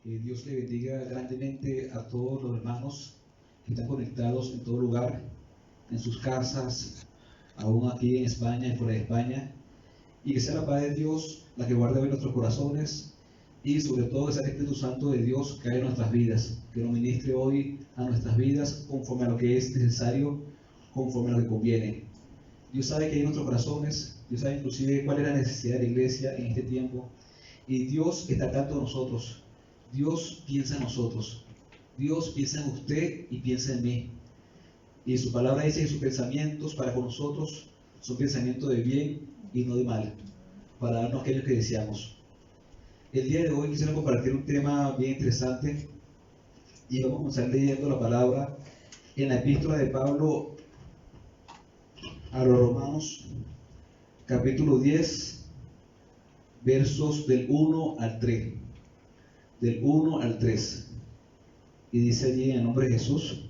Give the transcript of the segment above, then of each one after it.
Que Dios le bendiga grandemente a todos los hermanos que están conectados en todo lugar, en sus casas, aún aquí en España y fuera de España. Y que sea la paz de Dios la que guarde hoy nuestros corazones y sobre todo que sea el Espíritu Santo de Dios que haya en nuestras vidas, que nos ministre hoy a nuestras vidas conforme a lo que es necesario, conforme a lo que conviene. Dios sabe que hay en nuestros corazones, Dios sabe inclusive cuál es la necesidad de la iglesia en este tiempo, y Dios está al tanto de nosotros. Dios piensa en nosotros, Dios piensa en usted y piensa en mí, y su palabra dice que sus pensamientos para con nosotros son pensamientos de bien y no de mal, para darnos aquello que deseamos. El día de hoy quisiera compartir un tema bien interesante y vamos a comenzar leyendo la palabra en la epístola de Pablo a los Romanos, capítulo 10, versos del 1 al 3. Del 1 al 3. Y dice allí en el nombre de Jesús: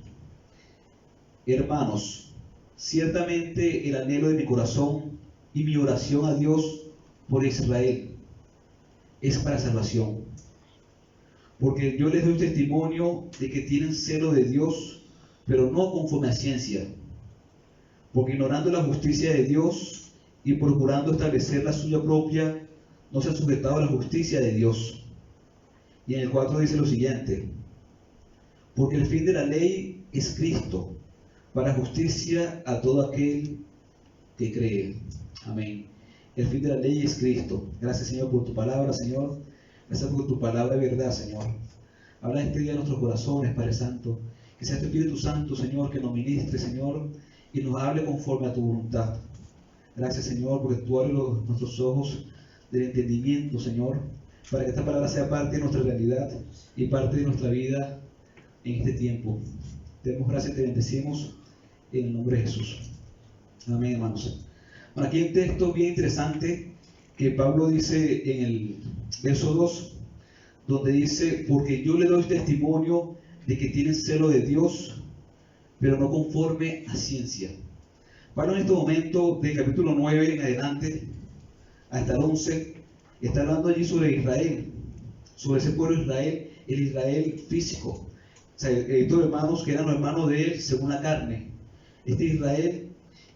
Hermanos, ciertamente el anhelo de mi corazón y mi oración a Dios por Israel es para salvación. Porque yo les doy testimonio de que tienen celo de Dios, pero no conforme a ciencia. Porque ignorando la justicia de Dios y procurando establecer la suya propia, no se han sujetado a la justicia de Dios. Y en el 4 dice lo siguiente: porque el fin de la ley es Cristo, para justicia a todo aquel que cree. Amén. El fin de la ley es Cristo. Gracias, Señor, por tu palabra, Señor. Gracias por tu palabra de verdad, Señor. Habla este día en nuestros corazones, Padre Santo. Que sea tu Espíritu Santo, Señor, que nos ministre, Señor, y nos hable conforme a tu voluntad. Gracias, Señor, porque tú abres nuestros ojos del entendimiento, Señor, para que esta palabra sea parte de nuestra realidad y parte de nuestra vida en este tiempo. Te damos gracias y te bendecimos en el nombre de Jesús. Amén, hermanos. Bueno, aquí hay un texto bien interesante que Pablo dice en el verso 2, donde dice: porque yo le doy testimonio de que tienen celo de Dios, pero no conforme a ciencia. Pablo en este momento, del capítulo 9 en adelante hasta el 11, está hablando allí sobre Israel, sobre ese pueblo de Israel, el Israel físico. O sea, estos hermanos que eran los hermanos de él según la carne, este Israel.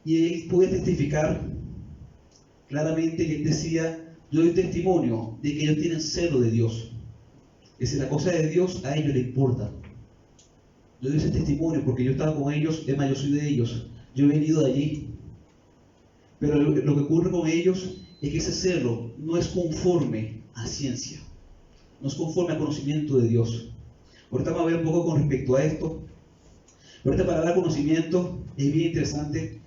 Y él puede testificar claramente, y él decía: yo doy testimonio de que ellos tienen celo de Dios. Es decir, la cosa de Dios a ellos les importa. Yo doy ese testimonio porque yo estaba con ellos, es más, yo soy de ellos, yo he venido de allí. Pero lo que ocurre con ellos es que ese celo no es conforme a ciencia, no es conforme al conocimiento de Dios. Ahorita vamos a ver un poco con respecto a esto. Pero esta palabra conocimiento es bien interesante,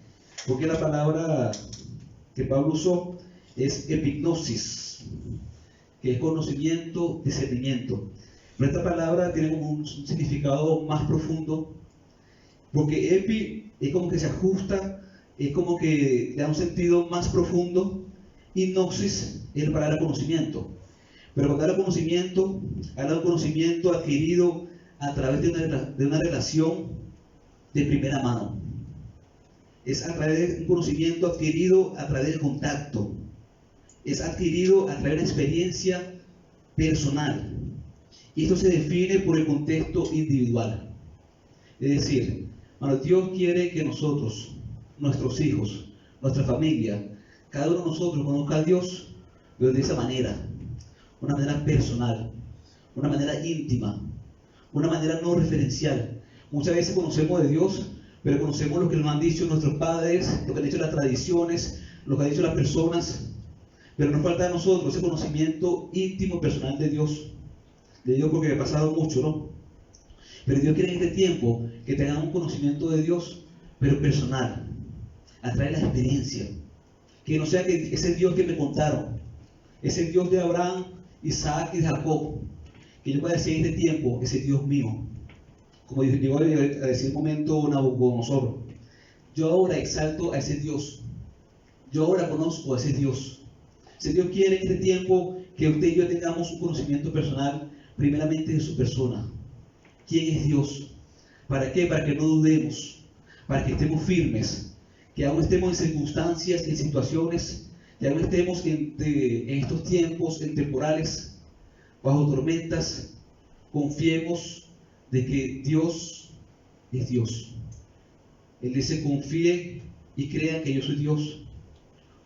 porque la palabra que Pablo usó es epignosis, que es conocimiento, discernimiento. Pero esta palabra tiene como un significado más profundo, porque epi es como que se ajusta, es como que le da un sentido más profundo, y gnosis es la palabra conocimiento. Pero cuando habla de conocimiento, habla de un conocimiento adquirido a través de una relación de primera mano. Es a través de un conocimiento adquirido a través del contacto. Es adquirido a través de una experiencia personal. Y esto se define por el contexto individual. Es decir, bueno, Dios quiere que nosotros, nuestros hijos, nuestra familia, cada uno de nosotros conozca a Dios, pero de esa manera, una manera personal, una manera íntima, una manera no referencial. Muchas veces conocemos de Dios, pero conocemos lo que nos han dicho nuestros padres, lo que han dicho las tradiciones, lo que han dicho las personas, pero nos falta a nosotros ese conocimiento íntimo, personal de Dios, porque ha pasado mucho, ¿no? Pero Dios quiere en este tiempo que tengamos un conocimiento de Dios, pero personal, a través de la experiencia, que no sea que ese Dios que me contaron, ese Dios de Abraham, Isaac y Jacob, que yo pueda decir en este tiempo: ese Dios mío. Como llegó a decir un momento Nabucodonosor, yo ahora exalto a ese Dios, yo ahora conozco a ese Dios. Si Dios quiere en este tiempo que usted y yo tengamos un conocimiento personal, primeramente de su persona. ¿Quién es Dios? ¿Para qué? Para que no dudemos, para que estemos firmes, que aún estemos en circunstancias, en situaciones, que aún estemos en estos tiempos, en temporales, bajo tormentas, confiemos de que Dios es Dios. Él dice: confíe y crean que yo soy Dios.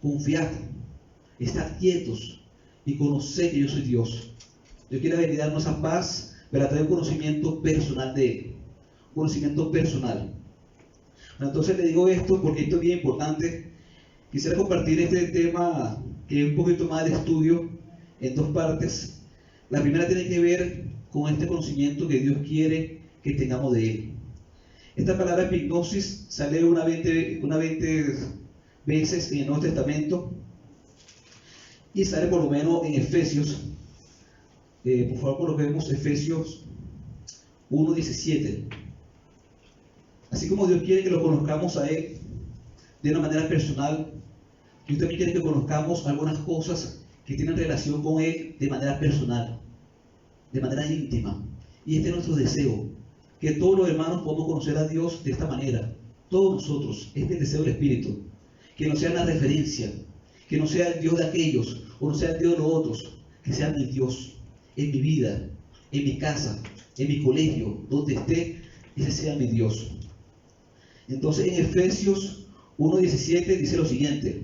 Confiad, estad quietos y conoced que yo soy Dios. Dios quiere venir a darnos esa paz, pero a través de un conocimiento personal de Él. Un conocimiento personal. Bueno, entonces le digo esto porque esto es bien importante. Quisiera compartir este tema que es un poquito más de estudio en dos partes. La primera tiene que ver con este conocimiento que Dios quiere que tengamos de Él. Esta palabra epignosis sale unas 20 veces en el Nuevo Testamento y sale por lo menos en Efesios. Por favor, coloquemos Efesios 1:17. Así como Dios quiere que lo conozcamos a Él de una manera personal, Dios también quiere que conozcamos algunas cosas que tienen relación con Él de manera personal, de manera íntima. Y este es nuestro deseo, que todos los hermanos podamos conocer a Dios de esta manera. Todos nosotros, este es el deseo del Espíritu. Que no sea una referencia, que no sea el Dios de aquellos, o no sea el Dios de los otros, que sea mi Dios, en mi vida, en mi casa, en mi colegio, donde esté, ese sea mi Dios. Entonces en Efesios 1:17 dice lo siguiente.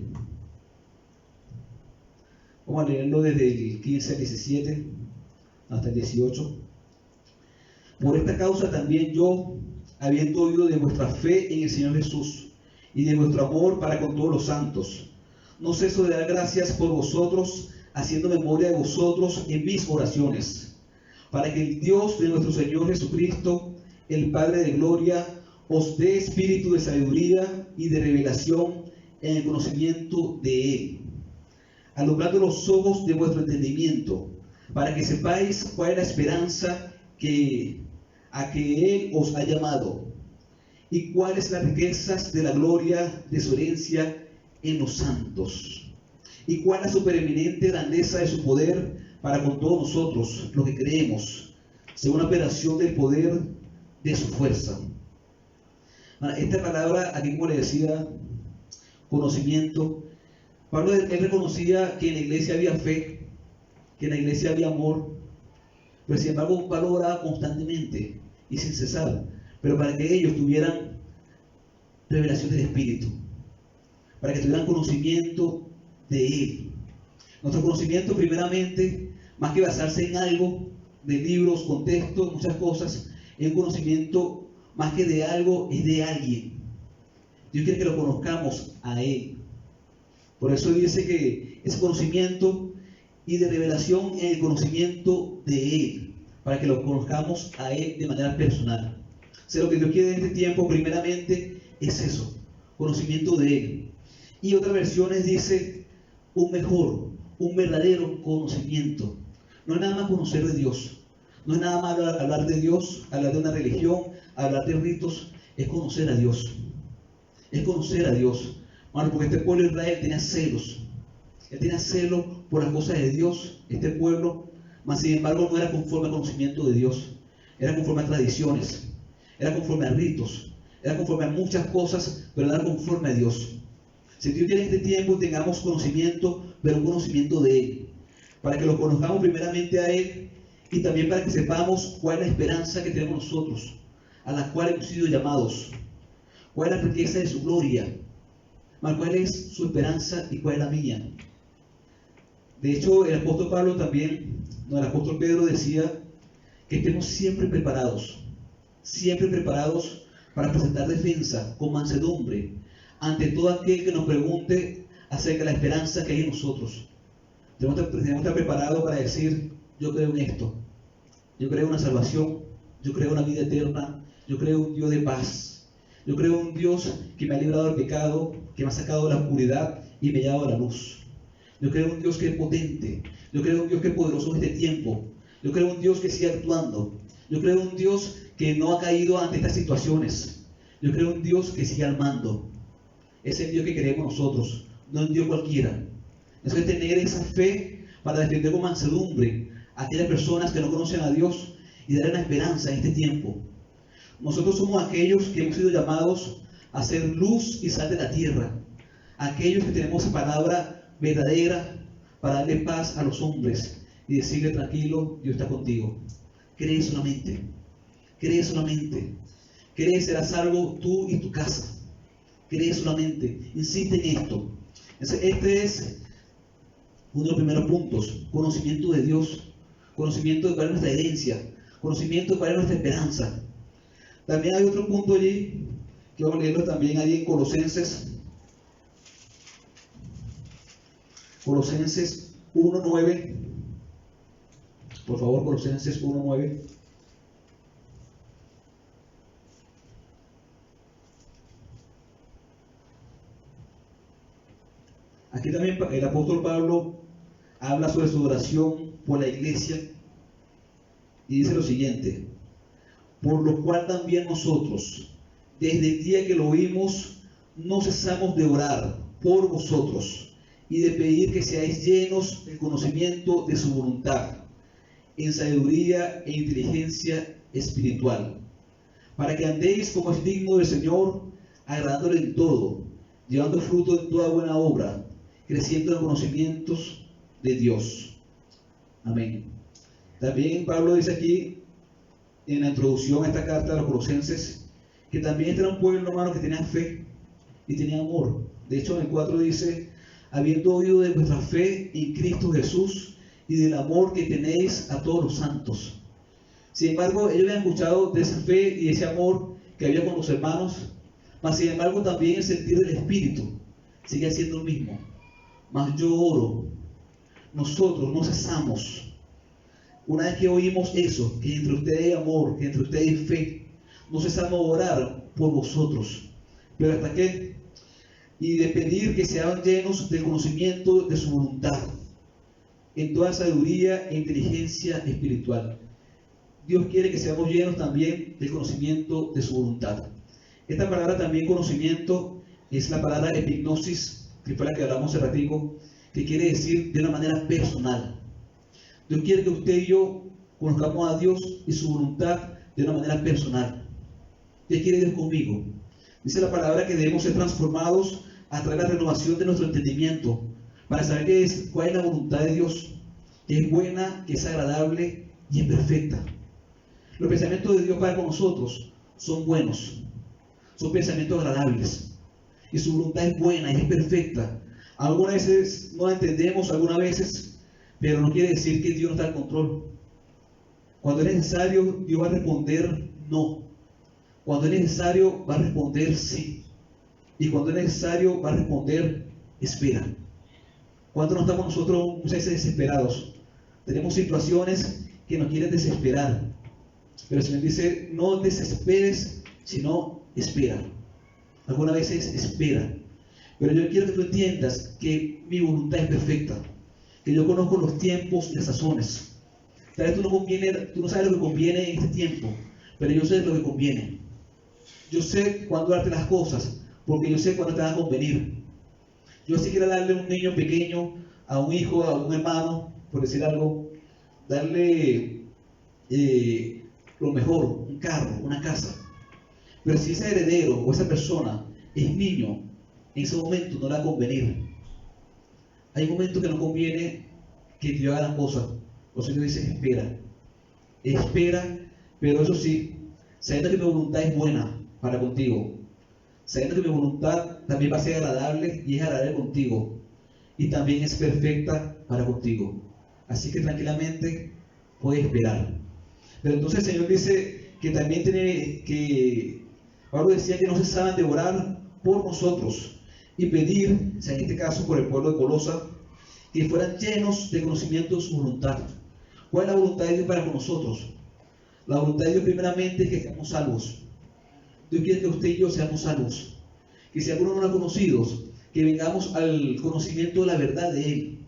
Vamos a leerlo desde el 15 al 17 hasta el 18. Por esta causa también yo, habiendo oído de vuestra fe en el Señor Jesús y de vuestro amor para con todos los santos, no ceso de dar gracias por vosotros, haciendo memoria de vosotros en mis oraciones, para que el Dios de nuestro Señor Jesucristo, el Padre de gloria, os dé espíritu de sabiduría y de revelación en el conocimiento de Él, alumbrando los ojos de vuestro entendimiento, para que sepáis cuál es la esperanza a que Él os ha llamado, y cuáles las riquezas de la gloria de su herencia en los santos, y cuál la supereminente grandeza de su poder para con todos nosotros, los que creemos, según la operación del poder de su fuerza. Esta palabra, aquí como le decía, conocimiento, Pablo él reconocía que en la iglesia había fe, que en la iglesia había amor, pero sin embargo Pablo oraba constantemente y sin cesar, pero para que ellos tuvieran revelación del Espíritu, para que tuvieran conocimiento de Él. Nuestro conocimiento, primeramente, más que basarse en algo, de libros, contextos, muchas cosas, es un conocimiento más que de algo, es de alguien. Dios quiere que lo conozcamos a Él. Por eso dice que ese conocimiento y de revelación en el conocimiento de Él, para que lo conozcamos a Él de manera personal. O sea, lo que Dios quiere en este tiempo, primeramente, es eso, conocimiento de Él. Y otras versiones dice un mejor, un verdadero conocimiento. No es nada más conocer de Dios, no es nada más hablar de Dios, hablar de una religión, hablar de ritos, es conocer a Dios. Es conocer a Dios. Bueno, porque este pueblo de Israel tenía celos. Él tenía celo por las cosas de Dios, este pueblo, mas sin embargo no era conforme al conocimiento de Dios. Era conforme a tradiciones, era conforme a ritos, era conforme a muchas cosas, pero no era conforme a Dios. Si Dios quiere en este tiempo tengamos conocimiento, pero un conocimiento de Él, para que lo conozcamos primeramente a Él y también para que sepamos cuál es la esperanza que tenemos nosotros, a la cual hemos sido llamados, cuál es la riqueza de su gloria, cuál es su esperanza y cuál es la mía. De hecho, el apóstol Pablo también, el apóstol Pedro decía que estemos siempre preparados para presentar defensa con mansedumbre ante todo aquel que nos pregunte acerca de la esperanza que hay en nosotros. Tenemos que estar preparados para decir: yo creo en esto, yo creo en una salvación, yo creo en una vida eterna, yo creo en un Dios de paz, yo creo en un Dios que me ha librado del pecado, que me ha sacado de la oscuridad y me ha llevado a la luz. Yo creo en un Dios que es potente, yo creo en un Dios que es poderoso en este tiempo, yo creo en un Dios que sigue actuando, yo creo en un Dios que no ha caído ante estas situaciones, yo creo en un Dios que sigue al mando. Es el Dios que creemos nosotros, no un Dios cualquiera. Eso es tener esa fe para defender con mansedumbre a aquellas personas que no conocen a Dios y darle una esperanza en este tiempo. Nosotros somos aquellos que hemos sido llamados a ser luz y sal de la tierra, aquellos que tenemos esa palabra verdadera para darle paz a los hombres y decirle: tranquilo, Dios está contigo, cree solamente. Cree solamente. Cree, serás salvo tú y tu casa. Cree solamente. Insiste en esto. Este es uno de los primeros puntos. Conocimiento de Dios. Conocimiento de cuál es nuestra herencia. Conocimiento de cuál es nuestra esperanza. También hay otro punto allí, que vamos a leerlo también allí en Colosenses. Colosenses 1:9. Por favor, Colosenses 1:9. Aquí también el apóstol Pablo habla sobre su oración por la iglesia y dice lo siguiente: por lo cual también nosotros, desde el día que lo oímos, no cesamos de orar por vosotros y de pedir que seáis llenos del conocimiento de su voluntad, en sabiduría e inteligencia espiritual, para que andéis como es digno del Señor, agradándole en todo, llevando fruto en toda buena obra, creciendo en conocimientos de Dios. Amén. También Pablo dice aquí, en la introducción a esta carta de los Colosenses, que también este era un pueblo, hermano, que tenía fe y tenía amor. De hecho, en el 4 dice: habiendo oído de vuestra fe en Cristo Jesús y del amor que tenéis a todos los santos. Sin embargo, ellos habían escuchado de esa fe y de ese amor que había con los hermanos, mas sin embargo también el sentir del Espíritu sigue siendo el mismo. Mas yo oro, nosotros no cesamos. Una vez que oímos eso, que entre ustedes hay amor, que entre ustedes hay fe, no cesamos de orar por vosotros. ¿Pero hasta qué? Y de pedir que sean llenos del conocimiento de su voluntad, en toda sabiduría e inteligencia espiritual. Dios quiere que seamos llenos también del conocimiento de su voluntad. Esta palabra también, conocimiento, es la palabra epignosis, que fue la que hablamos hace ratico, que quiere decir de una manera personal. Dios quiere que usted y yo conozcamos a Dios y su voluntad de una manera personal. ¿Qué quiere Dios conmigo? Dice la palabra que debemos ser transformados a través de la renovación de nuestro entendimiento, para saber cuál es la voluntad de Dios, que es buena, que es agradable y es perfecta. Los pensamientos de Dios para con nosotros son buenos, son pensamientos agradables, y su voluntad es buena y es perfecta. Algunas veces no la entendemos, algunas veces, pero no quiere decir que Dios no está al control. Cuando es necesario, Dios va a responder no. Cuando es necesario, va a responder sí. Y cuando es necesario, va a responder espera. Cuando no estamos nosotros muchas veces desesperados, tenemos situaciones que nos quieren desesperar, pero el Señor dice: no desesperes, sino espera. Algunas veces espera. Pero yo quiero que tú entiendas que mi voluntad es perfecta, que yo conozco los tiempos y las sazones. Tal vez tú no sabes lo que conviene en este tiempo, pero yo sé lo que conviene. Yo sé cuándo darte las cosas, porque yo sé cuándo te van a convenir. Yo si quiero darle a un niño pequeño, a un hijo, a un hermano, por decir algo, darle lo mejor, un carro, una casa. Pero si ese heredero o esa persona es niño, en ese momento no le va a convenir. Hay momentos que no conviene que te haga las cosas. Por eso Dios dice: espera. Espera, pero eso sí, sabiendo que mi voluntad es buena para contigo, sabiendo que mi voluntad también va a ser agradable y es agradable contigo, y también es perfecta para contigo. Así que tranquilamente puedes esperar. Pero entonces el Señor dice que también tiene que, Pablo decía que no cesaban de orar por nosotros y pedir, o sea, en este caso por el pueblo de Colosa, que fueran llenos de conocimiento de su voluntad. ¿Cuál es la voluntad de Dios para con nosotros? La voluntad de Dios primeramente es que seamos salvos. Dios quiere que usted y yo seamos salvos. Que si alguno no lo ha conocido, que vengamos al conocimiento de la verdad de Él.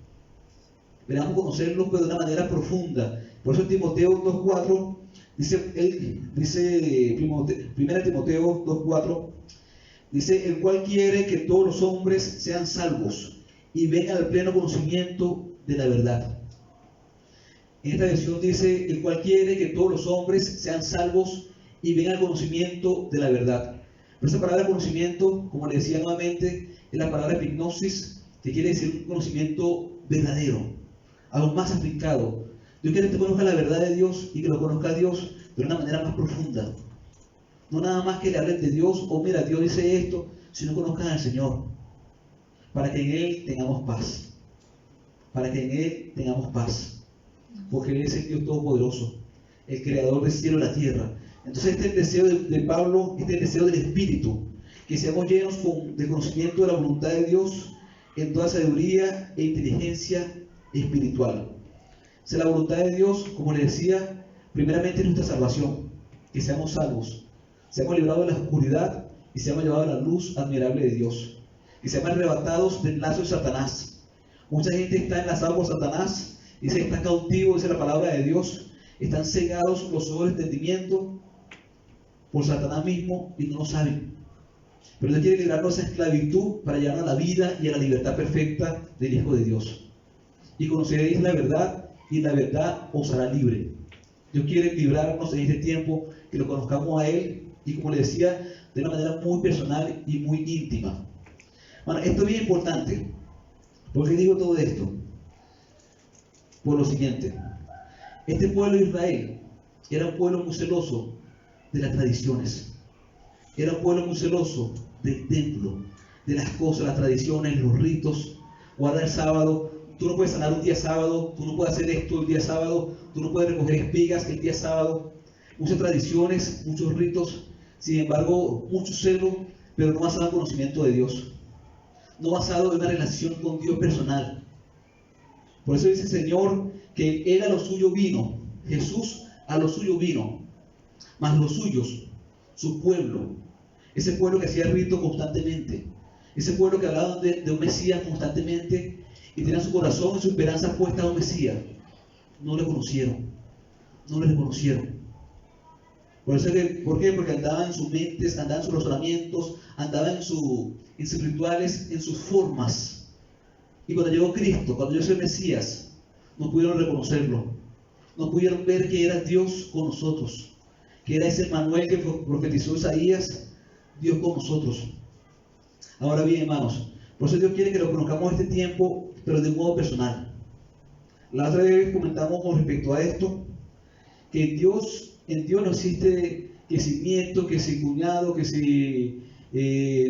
Vengamos a conocerlo, pero de una manera profunda. Por eso en Timoteo 2.4 dice 1 Timoteo 2.4, dice: el cual quiere que todos los hombres sean salvos y vengan al pleno conocimiento de la verdad. En esta versión dice: el cual quiere que todos los hombres sean salvos y vengan al conocimiento de la verdad. Pero esa palabra conocimiento, como le decía nuevamente, es la palabra epignosis, que quiere decir un conocimiento verdadero, algo más aplicado. Dios quiere que tú conozcas la verdad de Dios y que lo conozca a Dios de una manera más profunda. No nada más que le hablen de Dios, o mira, Dios dice esto, sino conozcan al Señor, para que en Él tengamos paz. Para que en Él tengamos paz. Porque Él es el Dios Todopoderoso, el Creador del cielo y la tierra. Entonces este es el deseo de Pablo, este es el deseo del Espíritu, que seamos llenos de conocimiento de la voluntad de Dios en toda sabiduría e inteligencia espiritual. O sea, la voluntad de Dios, como les decía, primeramente es nuestra salvación, que seamos salvos, seamos librados de la oscuridad y seamos llevados a la luz admirable de Dios, que seamos arrebatados del lazo de Satanás. Mucha gente está enlazada por Satanás, dice que está cautivo, dice la palabra de Dios, están cegados los ojos del entendimiento por Satanás mismo y no lo saben. Pero Dios quiere librarnos de esa esclavitud para llegar a la vida y a la libertad perfecta del Hijo de Dios. Y conoceréis la verdad, y la verdad os hará libre. Dios quiere librarnos en este tiempo, que lo conozcamos a Él, y como le decía, de una manera muy personal y muy íntima. Bueno, esto es bien importante. ¿Por qué digo todo esto? Por lo siguiente. Este pueblo de Israel era un pueblo muy celoso de las tradiciones. Era un pueblo muy celoso del templo, de las cosas, las tradiciones, los ritos. Guardar el sábado. Tú no puedes sanar un día sábado, tú no puedes hacer esto el día sábado, tú no puedes recoger espigas el día sábado. Muchas tradiciones, muchos ritos, sin embargo, mucho celo, pero no basado en conocimiento de Dios. No basado en una relación con Dios personal. Por eso dice el Señor que Él a lo suyo vino, Jesús a lo suyo vino, mas los suyos, su pueblo, ese pueblo que hacía rito constantemente, ese pueblo que hablaba de un Mesías constantemente, y tenían su corazón y su esperanza puesta en un Mesías, no le conocieron, no le reconocieron. ¿Por qué? Porque andaban en sus mentes, andaban en sus razonamientos, andaban en sus rituales, en sus formas. Y cuando llegó Cristo, cuando llegó el Mesías, no pudieron reconocerlo, no pudieron ver que era Dios con nosotros, que era ese Manuel que profetizó Isaías, Dios con nosotros. Ahora bien, hermanos, por eso Dios quiere que lo conozcamos este tiempo, pero de un modo personal. La otra vez comentamos con respecto a esto, que en Dios no existe que si nieto, que si cuñado, que si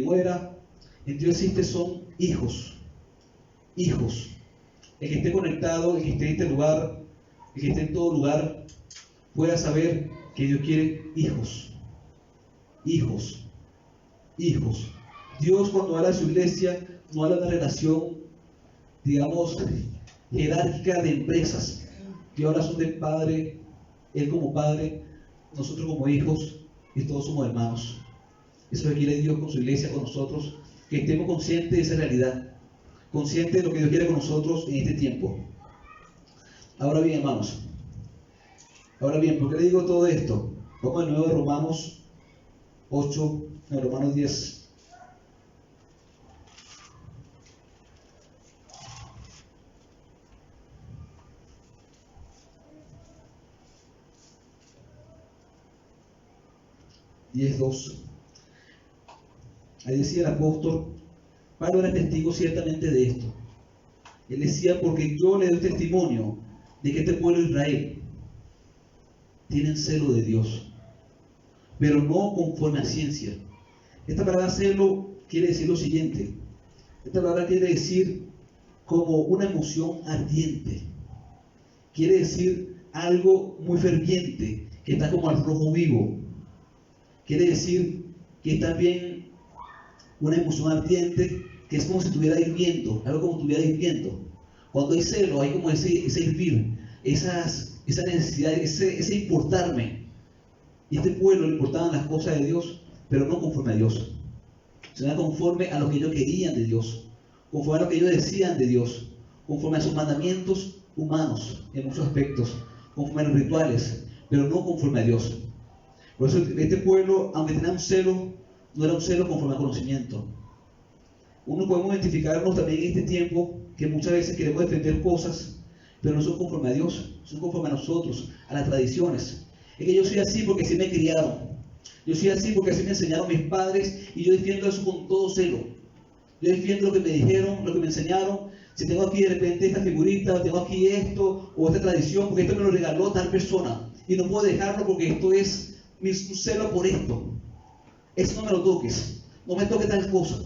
nuera. En Dios existe son hijos. Hijos. El que esté conectado, el que esté en este lugar, el que esté en todo lugar, pueda saber que Dios quiere hijos. Hijos. Hijos. Dios, cuando habla de su iglesia, no habla de una relación, digamos, jerárquica de empresas. Que ahora son del Padre, Él como Padre, nosotros como hijos, y todos somos hermanos. Eso es lo que quiere Dios con su iglesia, con nosotros, que estemos conscientes de esa realidad, conscientes de lo que Dios quiere con nosotros en este tiempo. Ahora bien, hermanos, ¿por qué le digo todo esto? Vamos de nuevo a Romanos 8, no, Romanos 10. Ahí decía el apóstol, Pablo era testigo ciertamente de esto. Él decía, porque yo le doy testimonio de que este pueblo de Israel tienen celo de Dios, pero no conforme a ciencia. Esta palabra celo quiere decir lo siguiente. Esta palabra quiere decir como una emoción ardiente. Quiere decir algo muy ferviente, que está como al rojo vivo. Quiere decir que es también una emoción ardiente, que es como si estuviera hirviendo, algo como si estuviera hirviendo. Cuando hay celo, hay como ese hirvir, esa necesidad, ese importarme. Y a este pueblo le importaban las cosas de Dios, pero no conforme a Dios, sino conforme a lo que ellos querían de Dios, conforme a lo que ellos decían de Dios, conforme a sus mandamientos humanos en muchos aspectos, conforme a los rituales, pero no conforme a Dios. Por eso este pueblo, aunque tenía un celo, no era un celo conforme al conocimiento. Uno podemos identificarnos también en este tiempo que muchas veces queremos defender cosas, pero no son conforme a Dios, son conforme a nosotros, a las tradiciones. Es que yo soy así porque así me criaron, yo soy así porque así me enseñaron mis padres, y yo defiendo eso con todo celo. Yo defiendo lo que me dijeron, lo que me enseñaron, Si tengo aquí de repente esta figurita, o tengo aquí esto, o esta tradición, porque esto me lo regaló tal persona, y no puedo dejarlo porque esto es un celo por esto. Eso no me lo toques, no me toques tal cosa.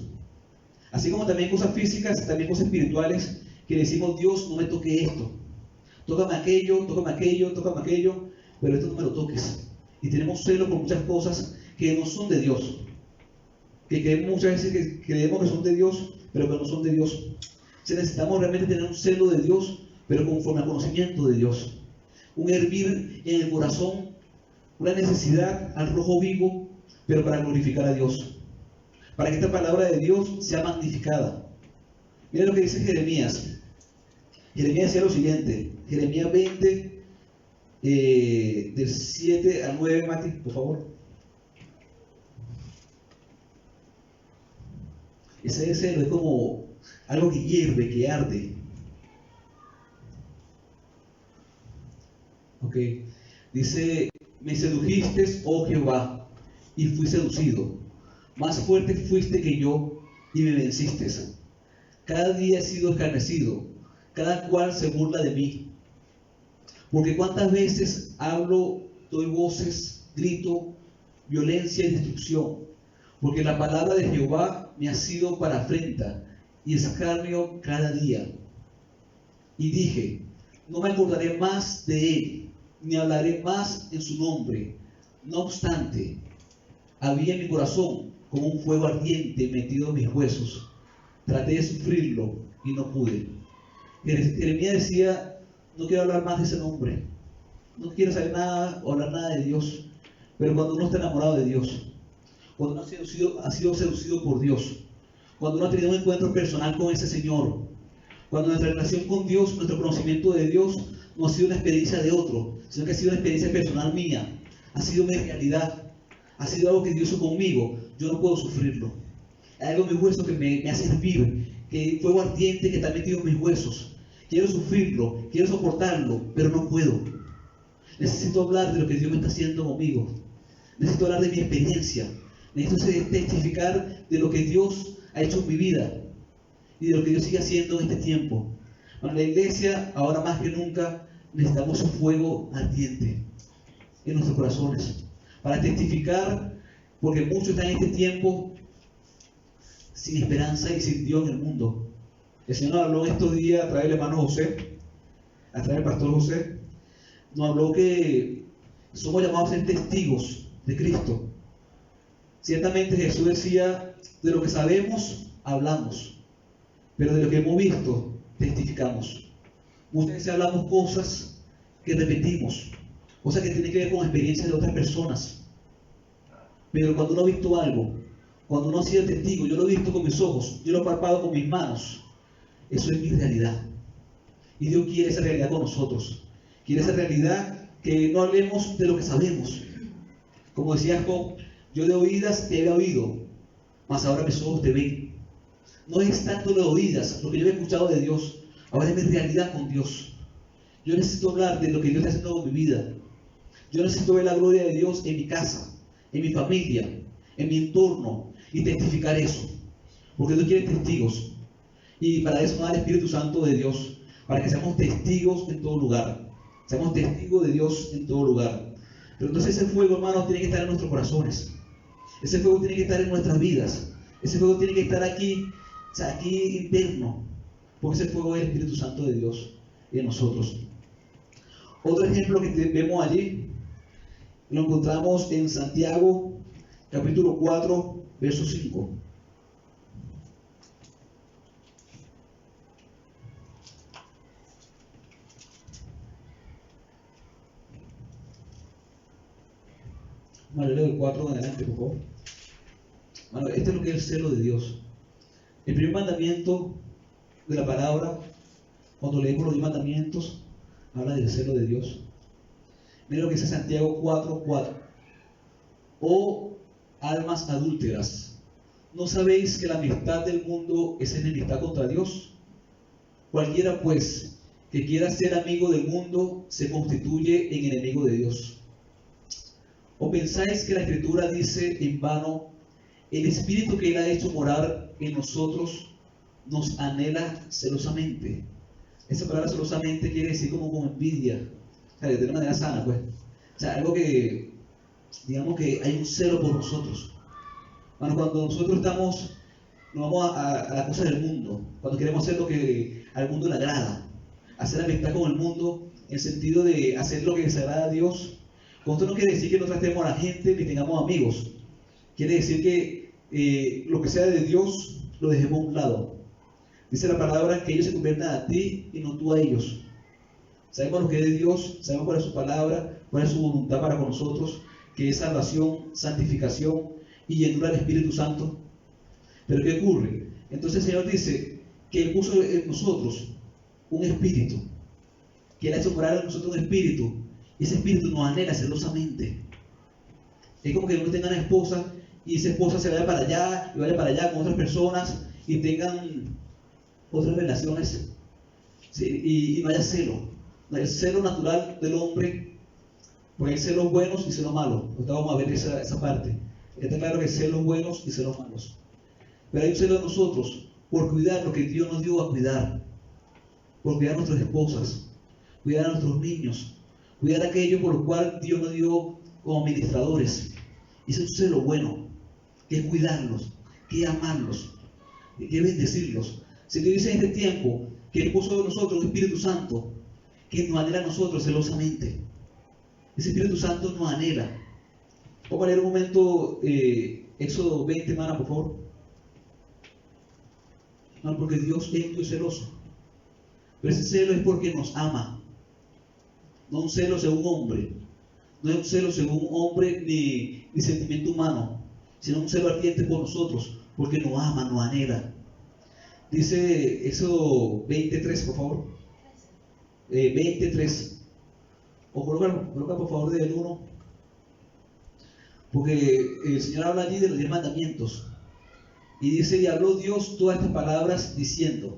Así como también cosas físicas, también cosas espirituales, que decimos, Dios, no me toque esto. Tócame aquello, tócame aquello, tócame aquello, pero esto no me lo toques. Y tenemos celo por muchas cosas que no son de Dios. Que creemos muchas veces que creemos que son de Dios, pero que no son de Dios. Si necesitamos realmente tener un celo de Dios, pero conforme al conocimiento de Dios. Un hervir en el corazón, una necesidad al rojo vivo, pero para glorificar a Dios. Para que esta palabra de Dios sea magnificada. Miren lo que dice Jeremías. Jeremías decía lo siguiente, Jeremías 20, del 7 al 9, Mati, por favor. Ese celo es como algo que hierve, que arde. Ok, dice, me sedujiste, oh Jehová, y fui seducido. Más fuerte fuiste que yo, y me venciste. Cada día he sido escarnecido, cada cual se burla de mí. Porque cuántas veces hablo, doy voces, grito, violencia y destrucción. Porque la palabra de Jehová me ha sido para afrenta y escarnio cada día. Y dije, no me acordaré más de él, ni hablaré más en su nombre. No obstante, había en mi corazón como un fuego ardiente metido en mis huesos. Traté de sufrirlo y no pude. Jeremías decía, no quiero hablar más de ese nombre. No quiero saber nada o hablar nada de Dios. Pero cuando uno está enamorado de Dios, cuando uno ha sido seducido por Dios, cuando uno ha tenido un encuentro personal con ese Señor, cuando nuestra relación con Dios, nuestro conocimiento de Dios, no ha sido una experiencia de otro, sino que ha sido una experiencia personal mía, ha sido mi realidad, ha sido algo que Dios hizo conmigo, yo no puedo sufrirlo. Hay algo en mis huesos que me hace hervir, que fuego ardiente que está metido en mis huesos. Quiero sufrirlo, quiero soportarlo, pero no puedo. Necesito hablar de lo que Dios me está haciendo conmigo. Necesito hablar de mi experiencia. Necesito testificar de lo que Dios ha hecho en mi vida y de lo que Dios sigue haciendo en este tiempo. Para la iglesia, ahora más que nunca, necesitamos un fuego ardiente en nuestros corazones para testificar, porque muchos están en este tiempo sin esperanza y sin Dios en el mundo. El Señor nos habló estos días a través del hermano José, a través del pastor José, nos habló que somos llamados a ser testigos de Cristo. Ciertamente Jesús decía, de lo que sabemos, hablamos, pero de lo que hemos visto, testificamos. Muchas veces hablamos cosas que repetimos, cosas que tienen que ver con experiencias de otras personas. Pero cuando uno ha visto algo, cuando uno ha sido testigo, yo lo he visto con mis ojos, yo lo he palpado con mis manos, eso es mi realidad. Y Dios quiere esa realidad con nosotros. Quiere esa realidad que no hablemos de lo que sabemos. Como decía Job, yo de oídas te había oído, mas ahora mis ojos te ven. No es tanto de oídas lo que yo he escuchado de Dios, ahora es mi realidad con Dios. Yo necesito hablar de lo que Dios está haciendo con mi vida. Yo necesito ver la gloria de Dios en mi casa, en mi familia, en mi entorno, y testificar eso. Porque Dios quiere testigos. Y para eso nos da el Espíritu Santo de Dios, para que seamos testigos en todo lugar. Seamos testigos de Dios en todo lugar. Pero entonces ese fuego, hermanos, tiene que estar en nuestros corazones. Ese fuego tiene que estar en nuestras vidas. Ese fuego tiene que estar aquí, o sea, aquí interno. Porque ese fuego es el Espíritu Santo de Dios en nosotros. Otro ejemplo que vemos allí, lo encontramos en Santiago, capítulo 4, verso 5. Vale, leo el 4 en adelante, por favor. Bueno, este es lo que es el celo de Dios. El primer mandamiento de la palabra, cuando leemos los 10 mandamientos, habla del celo de Dios. Mira lo que dice Santiago 4:4. Oh almas adúlteras, ¿no sabéis que la amistad del mundo es enemistad contra Dios? Cualquiera pues que quiera ser amigo del mundo se constituye en enemigo de Dios. ¿O pensáis que la Escritura dice en vano, el Espíritu que Él ha hecho morar en nosotros nos anhela celosamente. Esa palabra celosamente quiere decir como con envidia, o sea, de una manera sana, pues. O sea, algo que, digamos que hay un celo por nosotros. Bueno, cuando nosotros nos vamos a la cosa del mundo, cuando queremos hacer lo que al mundo le agrada, hacer amistad con el mundo, en el sentido de hacer lo que les agrada a Dios, con esto no quiere decir que no tratemos a la gente ni tengamos amigos. Quiere decir que lo que sea de Dios lo dejemos a un lado. Dice la palabra que ellos se conviertan a ti y no tú a ellos. Sabemos lo que es de Dios, sabemos cuál es su palabra, cuál es su voluntad para con nosotros, que es salvación, santificación y llenura del Espíritu Santo. Pero ¿qué ocurre? Entonces el Señor dice que Él puso en nosotros un espíritu, que Él ha hecho morar en nosotros un espíritu, y ese espíritu nos anhela celosamente. Es como que uno tenga una esposa y esa esposa se vaya para allá y vaya para allá con otras personas y tengan otras relaciones, ¿sí? Y no haya celo. No hay celo natural del hombre, porque hay celos buenos y celos malos. Ahorita vamos a ver esa parte. Está claro que hay celos buenos y celos malos. Pero hay un celo de nosotros por cuidar lo que Dios nos dio a cuidar, por cuidar a nuestras esposas, cuidar a nuestros niños, cuidar aquello por lo cual Dios nos dio como administradores. Y ese es un celo bueno, que es cuidarlos, que es amarlos, que es bendecirlos. Se Dios dice en este tiempo que Él puso en nosotros un Espíritu Santo que nos anhela a nosotros celosamente. Ese Espíritu Santo nos anhela. Vamos a leer un momento Éxodo 20, hermana, por favor. No, porque Dios es muy celoso. Pero ese celo es porque nos ama. No un celo según hombre. No es un celo según hombre ni sentimiento humano, sino un celo ardiente por nosotros, porque nos ama, nos anhela. Dice Éxodo 23, por favor. 23. O coloca por favor del 1. Porque el Señor habla allí de los 10 mandamientos. Y dice, y habló Dios todas estas palabras diciendo: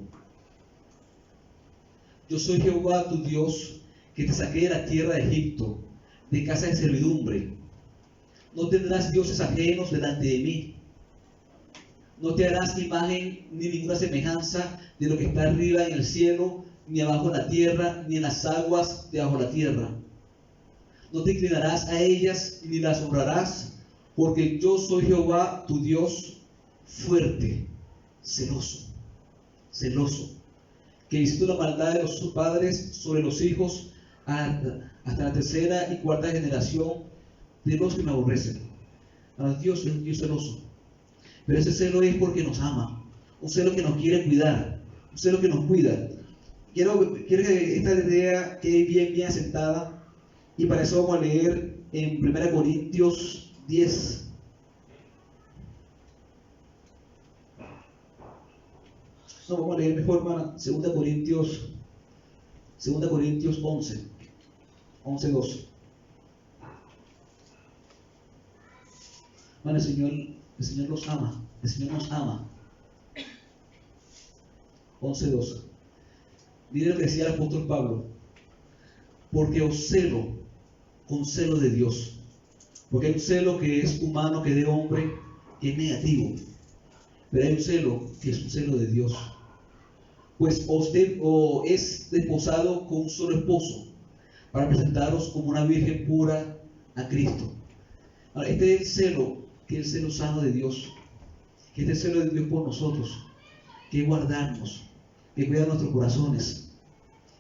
yo soy Jehová tu Dios, que te saqué de la tierra de Egipto, de casa de servidumbre. No tendrás dioses ajenos delante de mí. No te harás imagen ni ninguna semejanza de lo que está arriba en el cielo, ni abajo en la tierra, ni en las aguas debajo de la tierra. No te inclinarás a ellas, ni las honrarás, porque yo soy Jehová tu Dios, fuerte, celoso, que visito la maldad de los padres sobre los hijos hasta la tercera y cuarta generación de los que me aborrecen. Ahora, Dios es un Dios celoso, pero ese celo es porque nos ama, un celo que nos quiere cuidar, un celo que nos cuida. Quiero que esta idea quede bien asentada, y para eso vamos a leer en 1 Corintios 10. No, vamos a leer mejor, hermana, 2 Corintios 11, 2. Bueno, el Señor los ama, el Señor nos ama. 11:2. Miren lo que decía el apóstol Pablo: porque os celo con celo de Dios. Porque hay un celo que es humano, que es de hombre, que es negativo. Pero hay un celo que es un celo de Dios. Pues os es desposado con un solo esposo, para presentaros como una virgen pura a Cristo. Ahora, este es el celo, que es el celo sano de Dios, que es el celo de Dios por nosotros, que es guardarnos, que cuida nuestros corazones.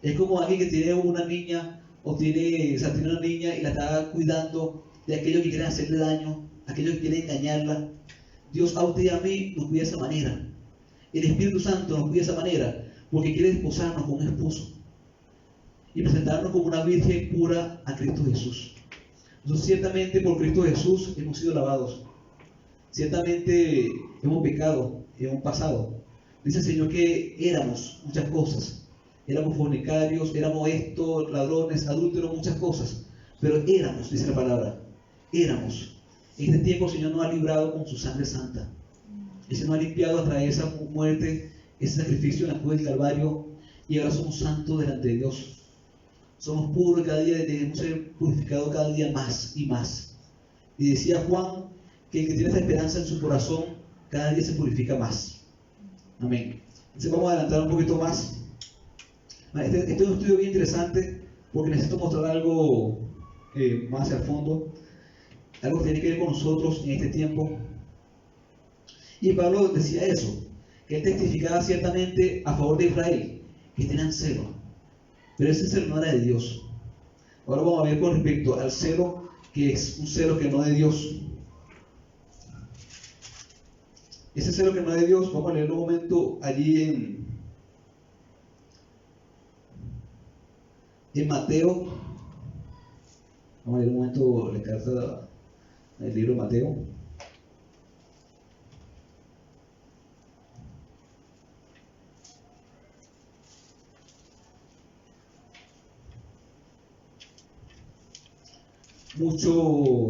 Es como alguien que tiene una niña, tiene una niña y la está cuidando de aquellos que quieren hacerle daño, aquellos que quieren engañarla. Dios a usted y a mí nos cuida de esa manera. El Espíritu Santo nos cuida de esa manera, porque quiere desposarnos con un esposo y presentarnos como una virgen pura a Cristo Jesús. Nosotros ciertamente por Cristo Jesús hemos sido lavados. Ciertamente hemos pecado en un pasado. Dice el Señor que éramos muchas cosas. Éramos fornicarios, éramos esto, ladrones, adúlteros, muchas cosas. Pero éramos, dice la palabra, éramos. En este tiempo el Señor nos ha librado con su sangre santa. Él se nos ha limpiado a través de esa muerte, ese sacrificio en la cruz del Calvario, y ahora somos santos delante de Dios. Somos puros cada día, debemos ser purificados cada día más y más. Y decía Juan que el que tiene esa esperanza en su corazón cada día se purifica más. Amén. Entonces vamos a adelantar un poquito más. Este es un estudio bien interesante porque necesito mostrar algo más hacia el fondo, algo que tiene que ver con nosotros en este tiempo. Y Pablo decía eso, que él testificaba ciertamente a favor de Israel, que tenían celo, pero ese celo no era de Dios. Ahora vamos a ver con respecto al celo, que es un celo que no es de Dios. Ese celo que no es de Dios, vamos a leer un momento allí en Mateo. Vamos a leer un momento la carta del libro de Mateo.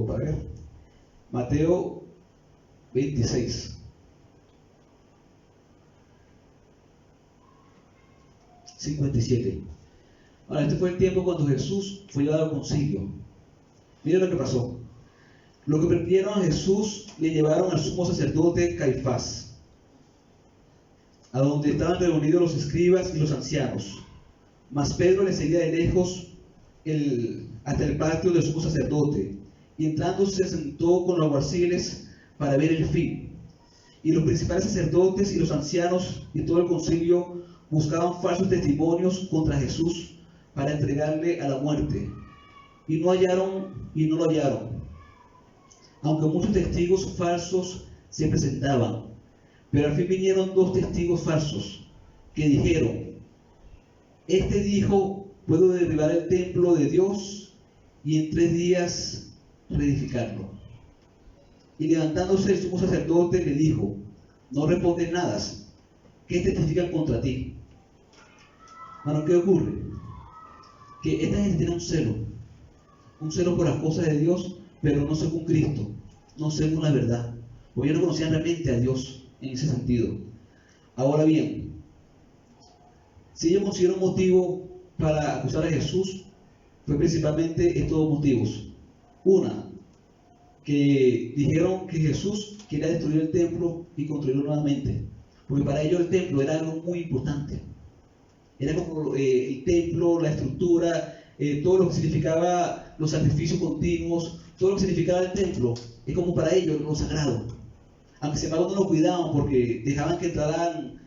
A ver, Mateo 26. 57. Ahora, este fue el tiempo cuando Jesús fue llevado al concilio. Miren lo que pasó. Los que prendieron a Jesús le llevaron al sumo sacerdote Caifás, a donde estaban reunidos los escribas y los ancianos. Mas Pedro le seguía de lejos hasta el patio del sumo sacerdote, y entrando se sentó con los alguaciles para ver el fin. Y los principales sacerdotes y los ancianos y todo el concilio buscaban falsos testimonios contra Jesús para entregarle a la muerte, y no lo hallaron, aunque muchos testigos falsos se presentaban. Pero al fin vinieron 2 testigos falsos que dijeron: este dijo, puedo derribar el templo de Dios y en 3 días reedificarlo. Y levantándose el sumo sacerdote le dijo: no respondes nada, ¿qué testifican contra ti? Bueno, ¿qué ocurre? Que esta gente tiene un celo por las cosas de Dios, pero no según Cristo, no según la verdad, porque ellos no conocían realmente a Dios en ese sentido. Ahora bien, si ellos consiguieron motivo para acusar a Jesús, fue principalmente estos 2 motivos. Una, que dijeron que Jesús quería destruir el templo y construirlo nuevamente, porque para ellos el templo era algo muy importante. Era como el templo, la estructura, todo lo que significaba los sacrificios continuos, todo lo que significaba el templo, es como para ellos lo sagrado. Aunque sin embargo no lo cuidaban, porque dejaban que entraran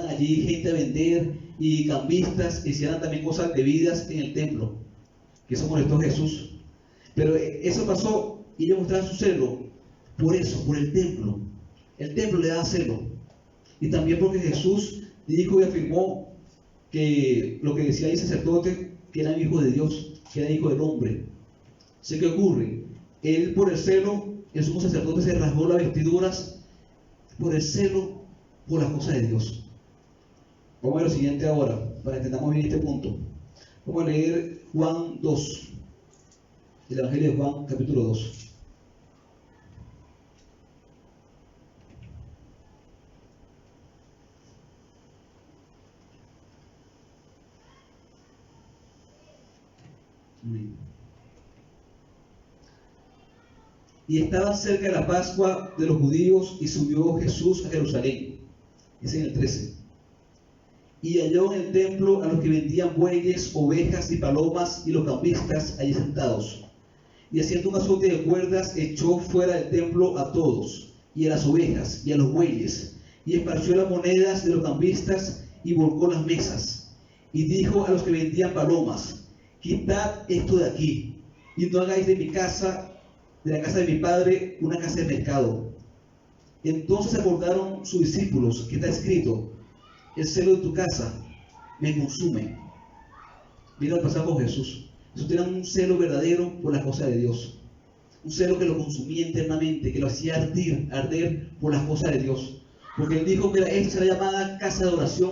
allí gente a vender y cambistas hicieran también cosas debidas en el templo, que eso molestó a Jesús. Pero eso pasó y ellos mostraban su celo por eso, por el templo. El templo le daba celo. Y también porque Jesús dijo y afirmó que lo que decía el sacerdote, que era hijo de Dios, que era hijo del hombre. ¿Sé qué ocurre? Él, por el celo, el sumo sacerdote se rasgó las vestiduras por el celo por las cosas de Dios. Vamos a ver lo siguiente ahora, para que entendamos bien este punto. Vamos a leer Juan 2, el Evangelio de Juan, capítulo 2. Y estaba cerca de la Pascua de los judíos, y subió Jesús a Jerusalén. Es en el 13. Y halló en el templo a los que vendían bueyes, ovejas y palomas, y los cambistas allí sentados. Y haciendo un azote de cuerdas, echó fuera del templo a todos, y a las ovejas, y a los bueyes, y esparció las monedas de los cambistas, y volcó las mesas. Y dijo a los que vendían palomas: quitad esto de aquí, y no hagáis de la casa de mi padre, una casa de mercado. Entonces acordaron sus discípulos que está escrito: el celo de tu casa me consume. Mira lo que pasaba con Jesús. Jesús tenía un celo verdadero por las cosas de Dios, un celo que lo consumía internamente, que lo hacía arder por las cosas de Dios, porque él dijo: mira, esta será llamada casa de oración,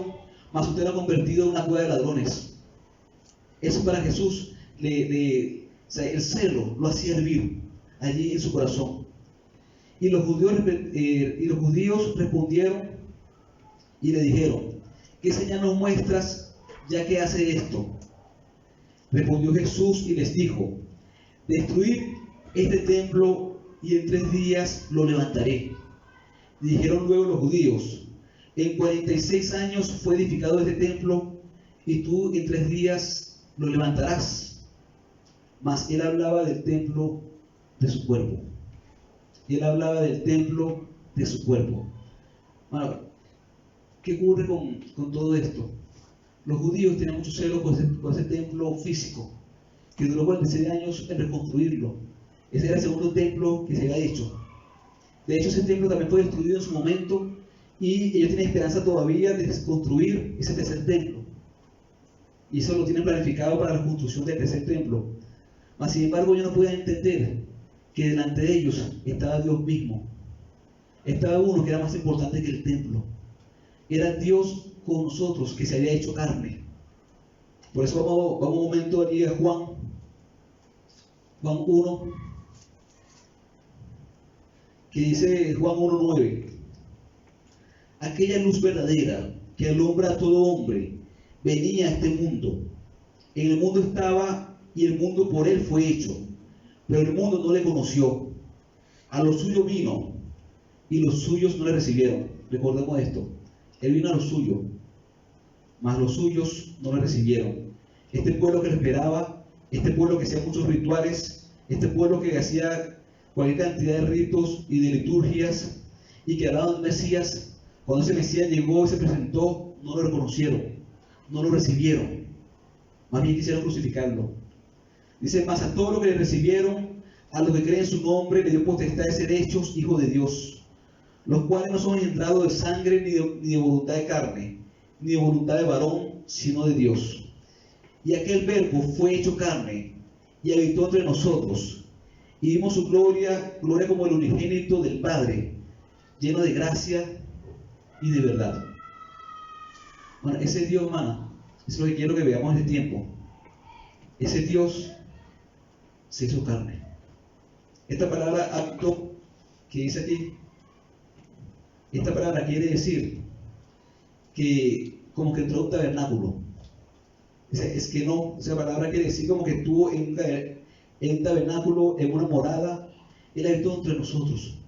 mas usted lo ha convertido en una cueva de ladrones. Eso para Jesús, el celo lo hacía hervir allí en su corazón. Y los judíos respondieron y le dijeron: ¿qué señal nos muestras ya que hace esto? Respondió Jesús y les dijo: destruid este templo y en 3 días lo levantaré. Dijeron luego los judíos: En 46 años fue edificado este templo, y tú en 3 días lo levantarás. Mas él hablaba del templo de su cuerpo. Él hablaba del templo de su cuerpo. Bueno, ¿qué ocurre con todo esto? Los judíos tenían mucho celo con ese templo físico, que duró 46 años en reconstruirlo. Ese era el segundo templo que se había hecho. De hecho, ese templo también fue destruido en su momento, y ellos tienen esperanza todavía de construir ese tercer templo. Y eso lo tienen planificado para la construcción del tercer templo. Mas, sin embargo, ellos no podían entender que delante de ellos estaba Dios mismo. Estaba uno que era más importante que el templo. Era Dios con nosotros, que se había hecho carne. Por eso vamos un momento allí a Juan 1, que dice Juan 1:9: aquella luz verdadera que alumbra a todo hombre venía a este mundo. En el mundo estaba, y el mundo por él fue hecho, pero el mundo no le conoció. A los suyos vino, y los suyos no le recibieron. Recordemos esto: él vino a los suyos, mas los suyos no le recibieron. Este pueblo que lo esperaba, este pueblo que hacía muchos rituales, este pueblo que hacía cualquier cantidad de ritos y de liturgias, y que hablaba del Mesías, cuando ese Mesías llegó y se presentó, no lo reconocieron, no lo recibieron. Más bien quisieron crucificarlo. Dice: mas a todos los que le recibieron, a los que creen en su nombre, le dio potestad de ser hechos hijos de Dios, los cuales no son engendrados de sangre, ni de voluntad de carne, ni de voluntad de varón, sino de Dios. Y aquel verbo fue hecho carne, y habitó entre nosotros, y vimos su gloria, gloria como el unigénito del Padre, lleno de gracia y de verdad. Bueno, ese Dios, hermano, eso es lo que quiero que veamos en este tiempo. Ese Dios se hizo carne. Esta palabra acto que dice aquí, esta palabra quiere decir que como que entró a un tabernáculo. Es que no, esa palabra quiere decir como que estuvo en un tabernáculo, en una morada. Él habitó entre nosotros.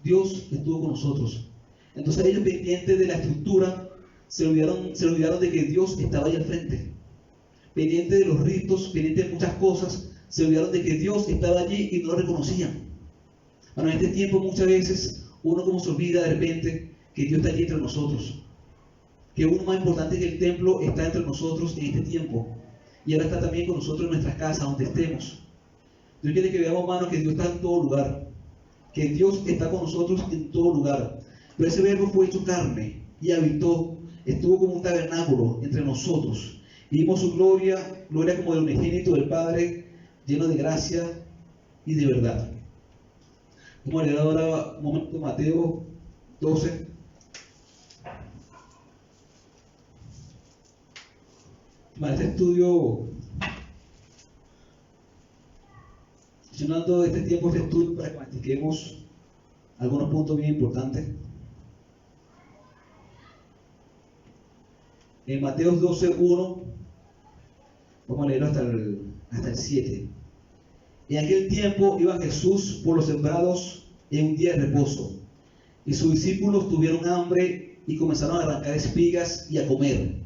Dios estuvo con nosotros. Entonces ellos, pendientes de la estructura, se olvidaron de que Dios estaba ahí al frente. Pendientes de los ritos, pendientes de muchas cosas, se olvidaron de que Dios estaba allí y no lo reconocían. Bueno, en este tiempo muchas veces uno como se olvida de repente que Dios está allí entre nosotros, que uno más importante que el templo está entre nosotros en este tiempo, y ahora está también con nosotros en nuestras casas, donde estemos. Dios quiere que veamos, hermano, que Dios está en todo lugar, que Dios está con nosotros en todo lugar. Pero ese verbo fue hecho carne y habitó, estuvo como un tabernáculo entre nosotros, y vimos su gloria, gloria como del unigénito del Padre, lleno de gracia y de verdad. Vamos a leer ahora un momento Mateo 12. Para este estudio, mencionando este tiempo, este estudio, para que mastiquemos algunos puntos bien importantes. En Mateo 12:1, vamos a leerlo hasta el 7. En aquel tiempo iba Jesús por los sembrados en un día de reposo, y sus discípulos tuvieron hambre y comenzaron a arrancar espigas y a comer.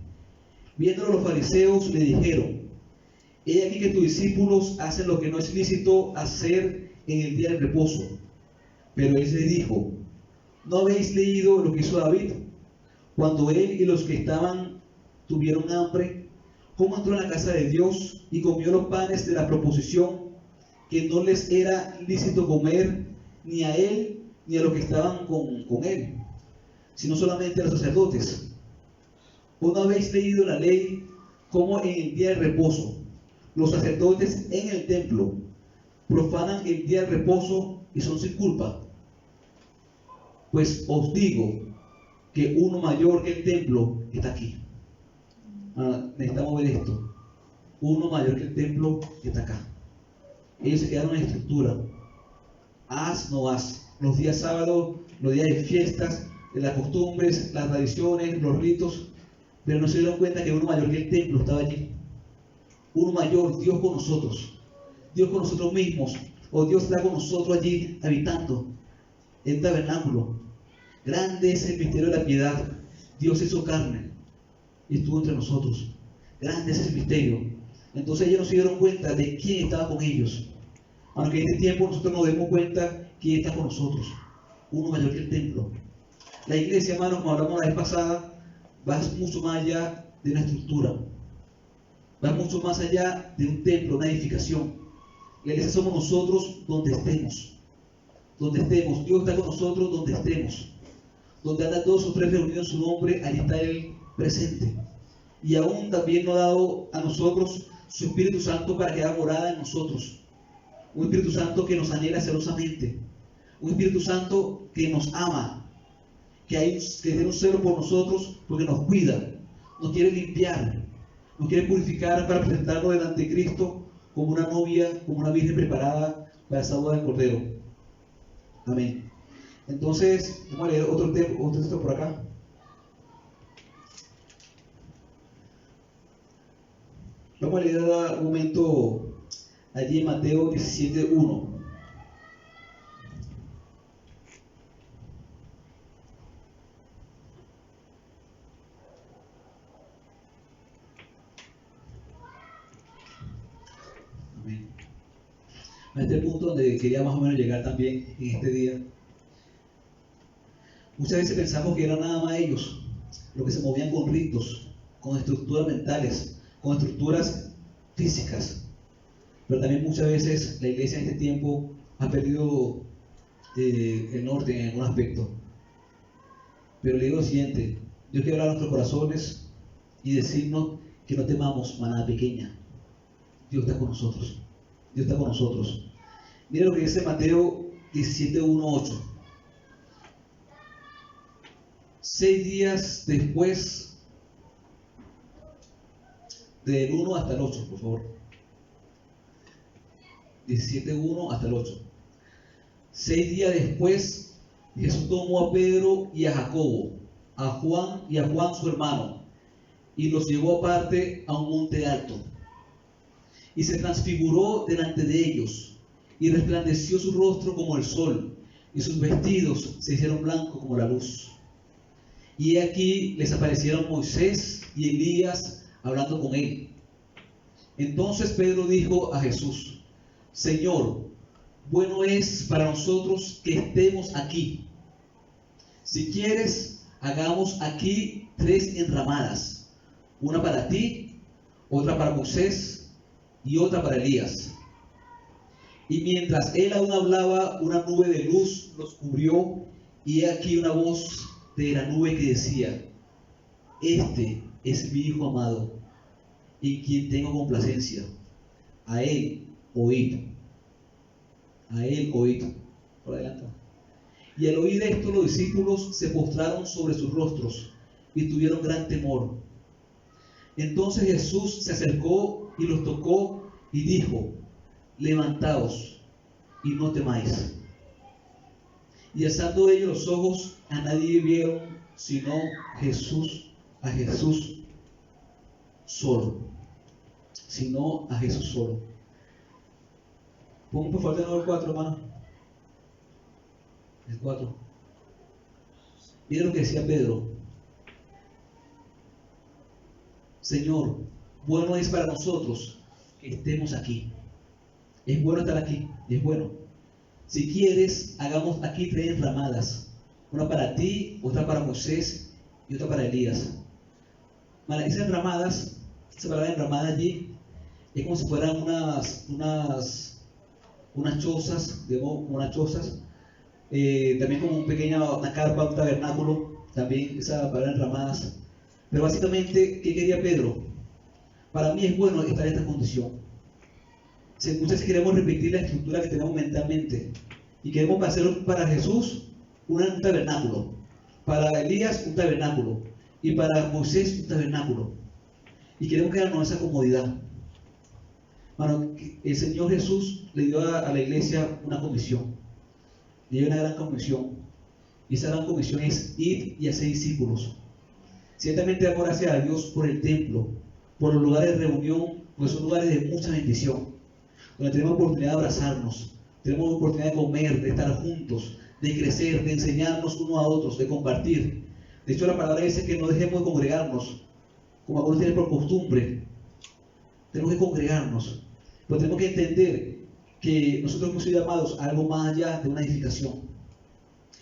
Viéndolo los fariseos le dijeron: he aquí que tus discípulos hacen lo que no es lícito hacer en el día del reposo. Pero él les dijo: ¿no habéis leído lo que hizo David, cuando él y los que estaban tuvieron hambre, cómo entró en la casa de Dios y comió los panes de la proposición, que no les era lícito comer ni a él ni a los que estaban con él, sino solamente a los sacerdotes? ¿O no habéis leído la ley, cómo en el día del reposo los sacerdotes en el templo profanan el día del reposo y son sin culpa? Pues os digo que uno mayor que el templo está aquí. Necesitamos ver esto. Uno mayor que el templo está acá. Ellos se quedaron en estructura. Haz, no haz. Los días sábados, los días de fiestas, de las costumbres, las tradiciones, los ritos. Pero no se dieron cuenta que uno mayor que el templo estaba allí. Uno mayor, Dios con nosotros. Dios con nosotros mismos. O Dios está con nosotros allí habitando en el tabernáculo. Grande es el misterio de la piedad. Dios se hizo carne y estuvo entre nosotros. Grande es el misterio. Entonces ellos no se dieron cuenta de quién estaba con ellos. Aunque en este tiempo nosotros nos demos cuenta quién está con nosotros. Uno mayor que el templo. La iglesia, hermanos, como hablamos la vez pasada, va mucho más allá de una estructura. Va mucho más allá de un templo, una edificación. La iglesia somos nosotros donde estemos. Donde estemos. Dios está con nosotros donde estemos. Donde andan 2 o 3 reunidos en su nombre, allí está Él presente. Y aún también nos ha dado a nosotros su Espíritu Santo para que haga morada en nosotros. Un Espíritu Santo que nos anhela celosamente. Un Espíritu Santo que nos ama. Que tiene un celo por nosotros porque nos cuida. Nos quiere limpiar. Nos quiere purificar para presentarnos delante de Cristo como una novia, como una virgen preparada para esa boda del Cordero. Amén. Entonces, vamos a leer otro texto por acá. Vamos a leer un momento allí en Mateo 17:1. Amén. A este punto donde quería más o menos llegar también en este día. Muchas veces pensamos que eran nada más ellos los que se movían con ritos, con estructuras mentales, con estructuras físicas. Pero también muchas veces la iglesia en este tiempo ha perdido el norte en algún aspecto. Pero le digo lo siguiente: Dios quiere hablar a nuestros corazones y decirnos que no temamos manada pequeña. Dios está con nosotros. Dios está con nosotros. Mira lo que dice Mateo 17:1-8. 6 días después, del 1 hasta el 8, por favor. 17:1 hasta el 8. 6 días después, Jesús tomó a Pedro y a Jacobo, a Juan y a Juan su hermano, y los llevó aparte a un monte alto. Y se transfiguró delante de ellos, y resplandeció su rostro como el sol, y sus vestidos se hicieron blancos como la luz. Y aquí les aparecieron Moisés y Elías hablando con él. Entonces Pedro dijo a Jesús: Señor, bueno es para nosotros que estemos aquí. Si quieres, hagamos aquí 3 enramadas, una para ti, otra para Moisés y otra para Elías. Y mientras él aún hablaba, una nube de luz los cubrió, y he aquí una voz de la nube que decía: Este es mi Hijo amado, en quien tengo complacencia. A él oíd. A él oíd. Por adelante. Y al oír esto, los discípulos se postraron sobre sus rostros y tuvieron gran temor. Entonces Jesús se acercó y los tocó y dijo: Levantaos y no temáis. Y alzando ellos los ojos, a nadie vieron sino a Jesús solo. Sino a Jesús solo. Pongo por favor de nuevo el 4, hermano. El 4. Miren lo que decía Pedro: Señor, bueno es para nosotros que estemos aquí. Es bueno estar aquí, es bueno. Si quieres, hagamos aquí 3 enramadas. Una para ti, otra para Moisés y otra para Elías. Esas enramadas, esa palabra enramada allí, es como si fueran unas chozas, digamos, unas chozas. También como una carpa, un tabernáculo, también esa palabra enramadas. Pero básicamente, ¿qué quería Pedro? Para mí es bueno estar en esta condición. Muchas veces queremos repetir la estructura que tenemos mentalmente y queremos hacer para Jesús un tabernáculo, para Elías un tabernáculo y para Moisés un tabernáculo, y queremos quedarnos en esa comodidad. Bueno, el Señor Jesús le dio a la iglesia una comisión, le dio una gran comisión, y esa gran comisión es ir y hacer discípulos. Ciertamente damos gracias a Dios por el templo, por los lugares de reunión, porque son lugares de mucha bendición, donde tenemos oportunidad de abrazarnos, tenemos oportunidad de comer, de estar juntos, de crecer, de enseñarnos unos a otros, de compartir. De hecho, la palabra dice que no dejemos de congregarnos, como algunos tienen por costumbre. Tenemos que congregarnos, pero tenemos que entender que nosotros hemos sido llamados a algo más allá de una edificación.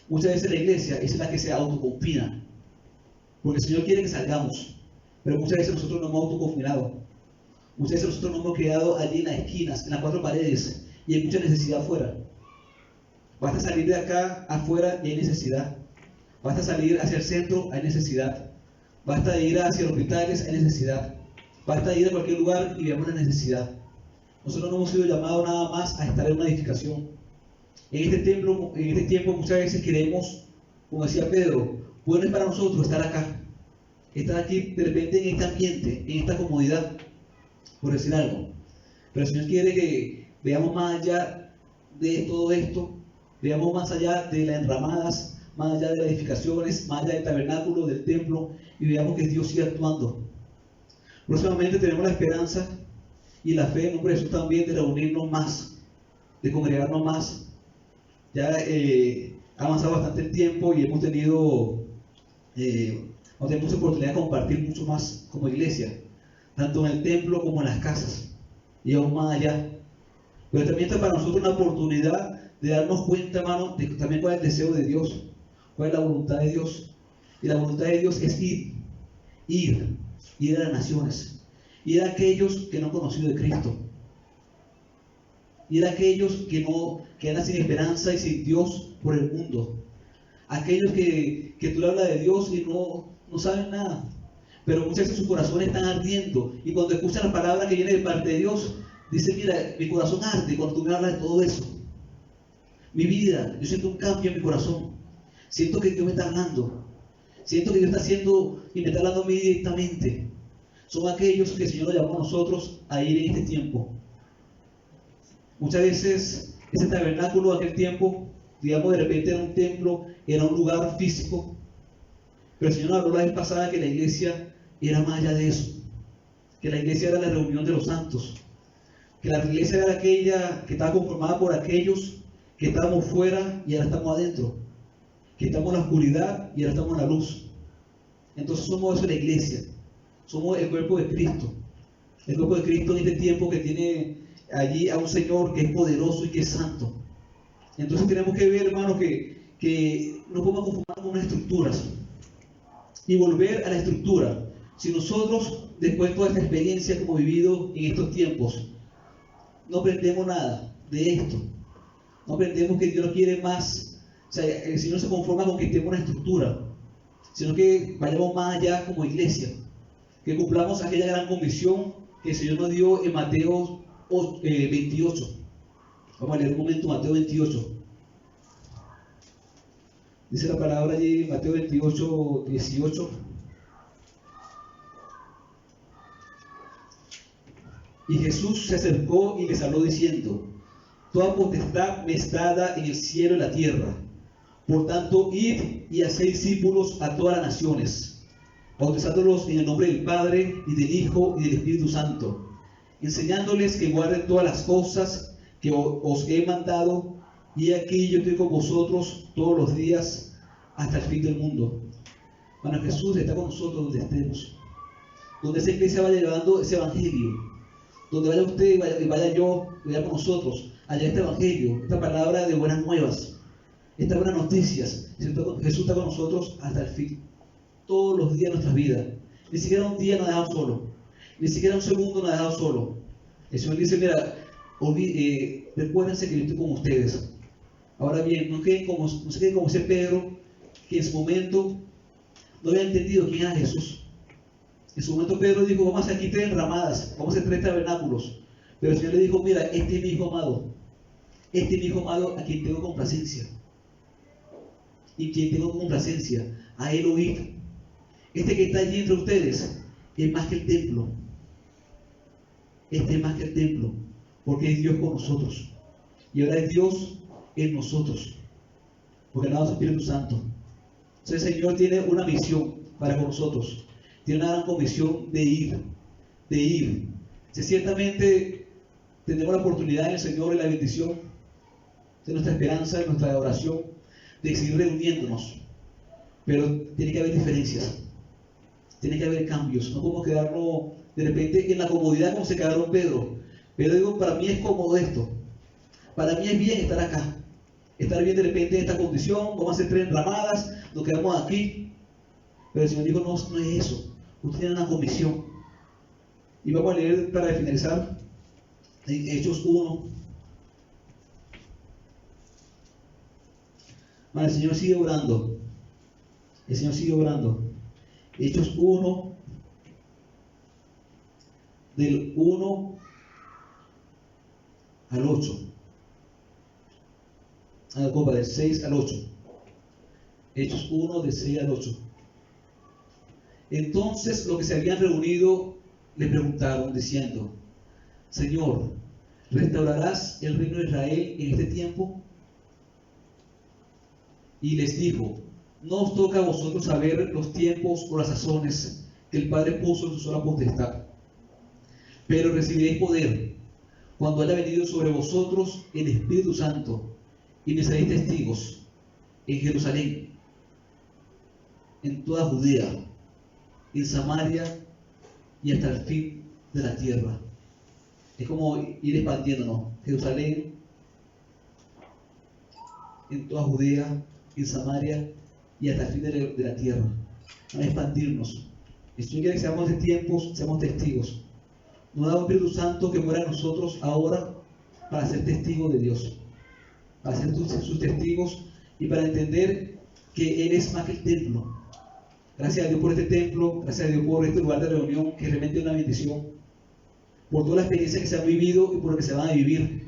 Muchas veces la iglesia es la que se autoconfina, porque el Señor quiere que salgamos, pero muchas veces nosotros nos hemos autoconfinado. Muchas veces nosotros nos hemos quedado allí en las esquinas, en las cuatro paredes, y hay mucha necesidad afuera. Basta salir de acá afuera y hay necesidad. Basta salir hacia el centro, hay necesidad. Basta ir hacia los hospitales, hay necesidad. Basta ir a cualquier lugar y veamos la necesidad. Nosotros no hemos sido llamados nada más a estar en una edificación. En este tiempo muchas veces queremos, como decía Pedro, bueno es para nosotros estar acá. Estar aquí de repente en este ambiente, en esta comodidad, por decir algo. Pero el Señor quiere que veamos más allá de todo esto, veamos más allá de las enramadas, más allá de las edificaciones, más allá del tabernáculo, del templo, y veamos que Dios sigue actuando. Próximamente tenemos la esperanza y la fe en nombre de Jesús también de reunirnos más, de congregarnos más. Ya ha avanzado bastante el tiempo y hemos tenido mucha oportunidad de compartir mucho más como iglesia, tanto en el templo como en las casas, y aún más allá. Pero también está para nosotros una oportunidad de darnos cuenta, hermano, de también cuál es el deseo de Dios, cuál es la voluntad de Dios. Y la voluntad de Dios es ir a las naciones, ir a aquellos que no han conocido de Cristo, ir a aquellos que andan sin esperanza y sin Dios por el mundo, aquellos que tú le hablas de Dios y no saben nada, pero muchas veces sus corazones están ardiendo, y cuando escuchan la palabra que viene de parte de Dios, dicen: mira, mi corazón arde cuando tú me hablas de todo eso. Mi vida, yo siento un cambio en mi corazón, siento que Dios me está hablando, siento que Dios está haciendo y me está hablando a mí directamente. Son aquellos que el Señor nos llamó a nosotros a ir en este tiempo. Muchas veces ese tabernáculo de aquel tiempo, digamos, de repente era un templo, era un lugar físico, pero el Señor nos habló la vez pasada que la iglesia era más allá de eso, que la iglesia era la reunión de los santos, que la iglesia era aquella que estaba conformada por aquellos que estábamos fuera y ahora estamos adentro, que estamos en la oscuridad y ahora estamos en la luz. Entonces somos eso, la iglesia, somos el cuerpo de Cristo, el cuerpo de Cristo en este tiempo que tiene allí a un Señor que es poderoso y que es santo. Entonces tenemos que ver, hermanos, que no podemos conformar con unas estructuras y volver a la estructura. Si nosotros, después de toda esta experiencia que hemos vivido en estos tiempos, no aprendemos nada de esto, no aprendemos que Dios no quiere más, o sea, el Señor se conforma con que estemos en una estructura, sino que vayamos más allá como iglesia, que cumplamos aquella gran comisión que el Señor nos dio en Mateo 28. Vamos a leer un momento Mateo 28. Dice la palabra allí en Mateo 28, 18. Y Jesús se acercó y les habló diciendo: toda potestad me es dada en el cielo y la tierra. Por tanto, id y haced discípulos a todas las naciones, bautizándolos en el nombre del Padre, y del Hijo, y del Espíritu Santo, enseñándoles que guarden todas las cosas que os he mandado, y aquí yo estoy con vosotros todos los días hasta el fin del mundo. Bueno, Jesús está con nosotros donde estemos, donde esa iglesia vaya llevando ese evangelio, donde vaya usted y vaya yo, vaya con nosotros, allá este evangelio, esta palabra de buenas nuevas, estas buenas noticias. Jesús está con nosotros hasta el fin, todos los días de nuestras vidas. Ni siquiera un día nos ha dejado solo, ni siquiera un segundo nos ha dejado solo. El Señor dice: mira, recuérdense que yo estoy con ustedes. Ahora bien, no se queden como ese Pedro, que en su momento no había entendido quién era Jesús. En su momento Pedro dijo: vamos a hacer aquí 3 enramadas, vamos a hacer 3 tabernáculos. Pero el Señor le dijo: mira, este es mi hijo amado, este es mi hijo amado, a quien tengo complacencia, y quien tengo complacencia, a él oír. Este que está allí entre ustedes es más que el templo, este es más que el templo, porque es Dios con nosotros, y ahora es Dios en nosotros, porque nada es Espíritu Santo. Entonces el Señor tiene una misión para con nosotros, tiene una gran comisión de ir. Si ciertamente tenemos la oportunidad en el Señor y la bendición de nuestra esperanza, de nuestra oración, de seguir reuniéndonos. pero tiene que haber diferencias, tiene que haber cambios. No podemos quedarnos de repente en la comodidad como se quedaron Pedro. Pero digo, para mí es cómodo esto, para mí es bien estar acá, estar bien de repente en esta condición, vamos a hacer 3 ramadas, nos quedamos aquí. Pero el Señor dijo, no, no es eso, usted tiene una comisión. Y vamos a leer para finalizar en Hechos 1. Bueno, el Señor sigue orando, el Señor sigue orando. Hechos 1, del 1 al 8. Del 6 al 8. Hechos 1, del 6 al 8. Entonces los que se habían reunido le preguntaron diciendo, Señor, ¿restaurarás el reino de Israel en este tiempo? Y les dijo, no os toca a vosotros saber los tiempos o las sazones que el Padre puso en su sola potestad, pero recibiréis poder cuando haya venido sobre vosotros el Espíritu Santo, y me seréis testigos en Jerusalén, en toda Judea, en Samaria y hasta el fin de la tierra. Es como ir expandiéndonos. Jerusalén, en toda Judea, en Samaria y hasta el fin de la tierra. Vamos a expandirnos. Y si quiere que seamos de tiempos, seamos testigos. Nos da un Espíritu Santo que muera en nosotros ahora para ser testigos de Dios, para ser sus testigos y para entender que Él es más que el templo. Gracias a Dios por este templo, gracias a Dios por este lugar de reunión que realmente es una bendición, por toda la experiencia que se han vivido y por lo que se van a vivir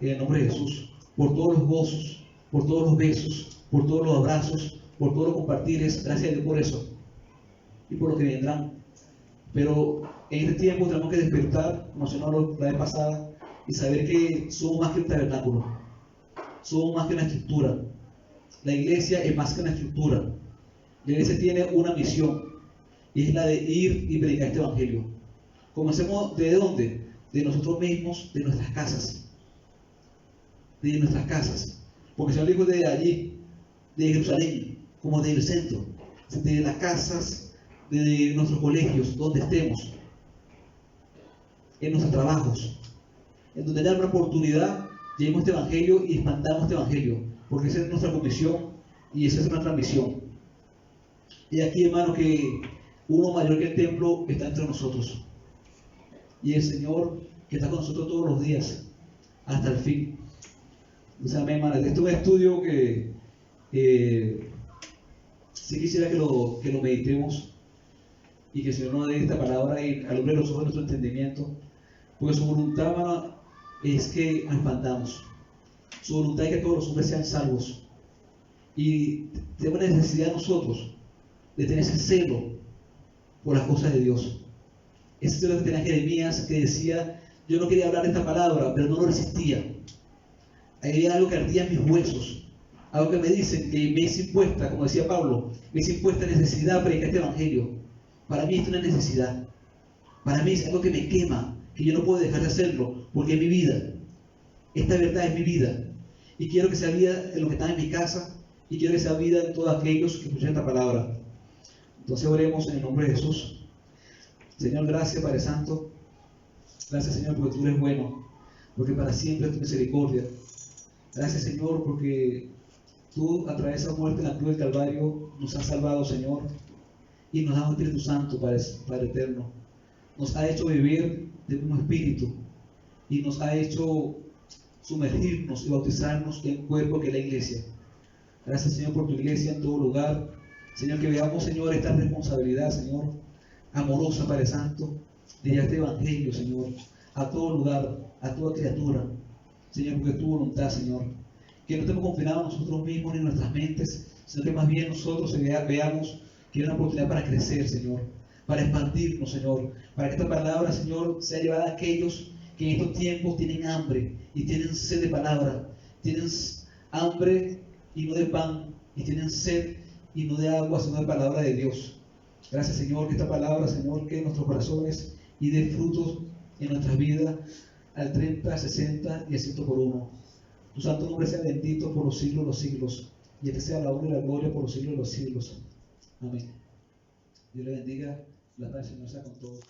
en el nombre de Jesús, por todos los gozos, por todos los besos, por todos los abrazos, por todos los compartires. Gracias a Dios por eso y por lo que vendrán. Pero en este tiempo tenemos que despertar, como mencionamos la vez pasada, y saber que somos más que un tabernáculo, somos más que una estructura. La iglesia es más que una estructura. La iglesia tiene una misión, y es la de ir y predicar este evangelio. Comencemos ¿de dónde? De nosotros mismos, de nuestras casas. De nuestras casas. Porque el Señor dijo de allí, de Jerusalén, como del centro, de las casas, de nuestros colegios, donde estemos, en nuestros trabajos, en donde haya una oportunidad, llevemos este evangelio y expandamos este evangelio, porque esa es nuestra comisión y esa es nuestra misión. Y aquí, hermano, que uno mayor que el templo está entre nosotros, y el Señor que está con nosotros todos los días hasta el fin. O sea, hermano, esto es un estudio que sí quisiera que lo meditemos y que el Señor nos dé esta palabra y alumbre los ojos de nuestro entendimiento, porque su voluntad, hermano, es que expandamos. Su voluntad es que todos los hombres sean salvos, y tenemos la necesidad nosotros de tener ese celo por las cosas de Dios. Ese celo que tenía Jeremías, que decía, yo no quería hablar de esta palabra, pero no lo resistía. Había algo que ardía en mis huesos, algo que me dicen que me es impuesta, como decía Pablo, me es impuesta necesidad predicar este evangelio. Para mí esto es una necesidad, para mí es algo que me quema, que yo no puedo dejar de hacerlo, porque es mi vida, esta verdad es mi vida, y quiero que sea vida en los que están en mi casa, y quiero que sea vida en todos aquellos que escuchan esta palabra. Entonces oremos en el nombre de Jesús. Señor, gracias, Padre Santo, gracias, Señor, porque tú eres bueno, porque para siempre es tu misericordia. Gracias, Señor, porque tú a través de esa muerte en la cruz del Calvario nos has salvado, Señor, y nos has dado el Espíritu Santo, Padre eterno. Nos ha hecho vivir de un espíritu y nos ha hecho sumergirnos y bautizarnos en un cuerpo que es la iglesia. Gracias, Señor, por tu iglesia en todo lugar. Señor, que veamos, Señor, esta responsabilidad, Señor, amorosa, Padre Santo, de llevar este evangelio, Señor, a todo lugar, a toda criatura. Señor, porque es tu voluntad, Señor, que no estemos confinados nosotros mismos ni en nuestras mentes, sino que más bien nosotros veamos que hay una oportunidad para crecer, Señor, para expandirnos, Señor, para que esta palabra, Señor, sea llevada a aquellos que en estos tiempos tienen hambre y tienen sed de palabra, tienen hambre y no de pan, y tienen sed y no de agua, sino de palabra de Dios. Gracias, Señor, que esta palabra, Señor, quede en nuestros corazones y dé frutos en nuestras vidas al 30, 60 y al 100 por uno. Tu santo nombre sea bendito por los siglos de los siglos, y este sea la honra y la gloria por los siglos de los siglos. Amén. Dios le bendiga. La paz del Señor sea con todos.